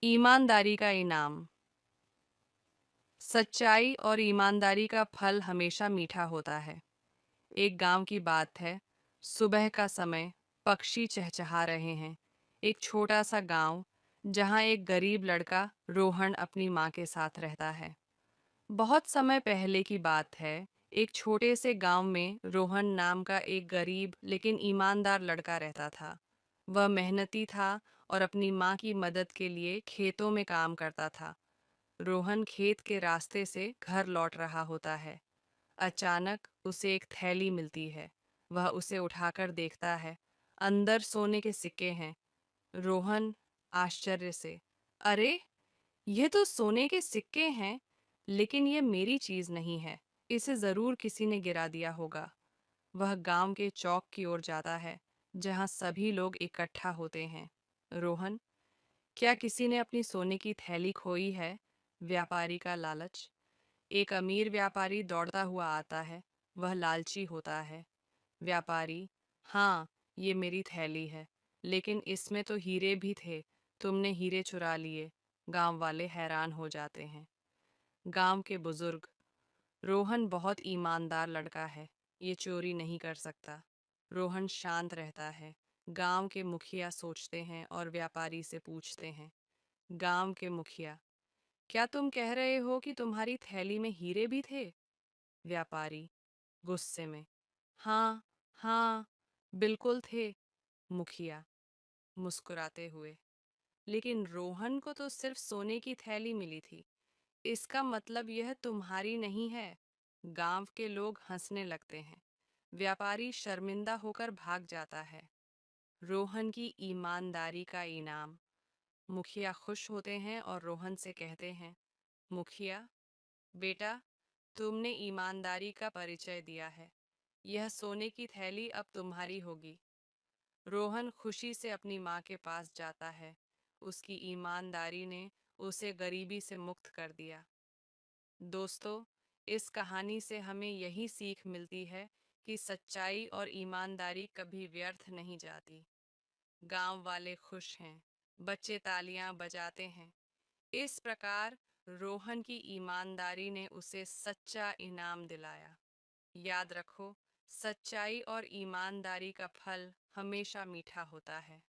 ईमानदारी का इनाम। सच्चाई और ईमानदारी का फल हमेशा मीठा होता है। एक गांव की बात है। सुबह का समय, पक्षी चहचहा रहे हैं। एक छोटा सा गांव जहां एक गरीब लड़का रोहन अपनी माँ के साथ रहता है। बहुत समय पहले की बात है। एक छोटे से गांव में रोहन नाम का एक गरीब लेकिन ईमानदार लड़का रहता था। वह मेहनती था और अपनी माँ की मदद के लिए खेतों में काम करता था। रोहन खेत के रास्ते से घर लौट रहा होता है। अचानक उसे एक थैली मिलती है। वह उसे उठाकर देखता है। अंदर सोने के सिक्के हैं। रोहन आश्चर्य से, अरे, ये तो सोने के सिक्के हैं, लेकिन ये मेरी चीज नहीं है। इसे जरूर किसी ने गिरा दिया होगा। वह गांव के चौक की ओर जाता है, जहां सभी लोग इकट्ठा होते हैं। रोहन, क्या किसी ने अपनी सोने की थैली खोई है? व्यापारी का लालच। एक अमीर व्यापारी दौड़ता हुआ आता है। वह लालची होता है। व्यापारी, हाँ, ये मेरी थैली है, लेकिन इसमें तो हीरे भी थे। तुमने हीरे चुरा लिए। गांव वाले हैरान हो जाते हैं। गांव के बुजुर्ग, रोहन बहुत ईमानदार लड़का है, ये चोरी नहीं कर सकता। रोहन शांत रहता है। गांव के मुखिया सोचते हैं और व्यापारी से पूछते हैं। गांव के मुखिया, क्या तुम कह रहे हो कि तुम्हारी थैली में हीरे भी थे? व्यापारी गुस्से में, हाँ, हाँ, बिल्कुल थे। मुखिया मुस्कुराते हुए, लेकिन रोहन को तो सिर्फ सोने की थैली मिली थी। इसका मतलब यह तुम्हारी नहीं है। गांव के लोग हंसने लगते हैं। व्यापारी शर्मिंदा होकर भाग जाता है। रोहन की ईमानदारी का इनाम। मुखिया खुश होते हैं और रोहन से कहते हैं, मुखिया बेटा, तुमने ईमानदारी का परिचय दिया है। यह सोने की थैली अब तुम्हारी होगी। रोहन खुशी से अपनी माँ के पास जाता है। उसकी ईमानदारी ने उसे गरीबी से मुक्त कर दिया। दोस्तों, इस कहानी से हमें यही सीख मिलती है कि सच्चाई और ईमानदारी कभी व्यर्थ नहीं जाती। गांव वाले खुश हैं, बच्चे तालियां बजाते हैं। इस प्रकार रोहन की ईमानदारी ने उसे सच्चा इनाम दिलाया। याद रखो, सच्चाई और ईमानदारी का फल हमेशा मीठा होता है।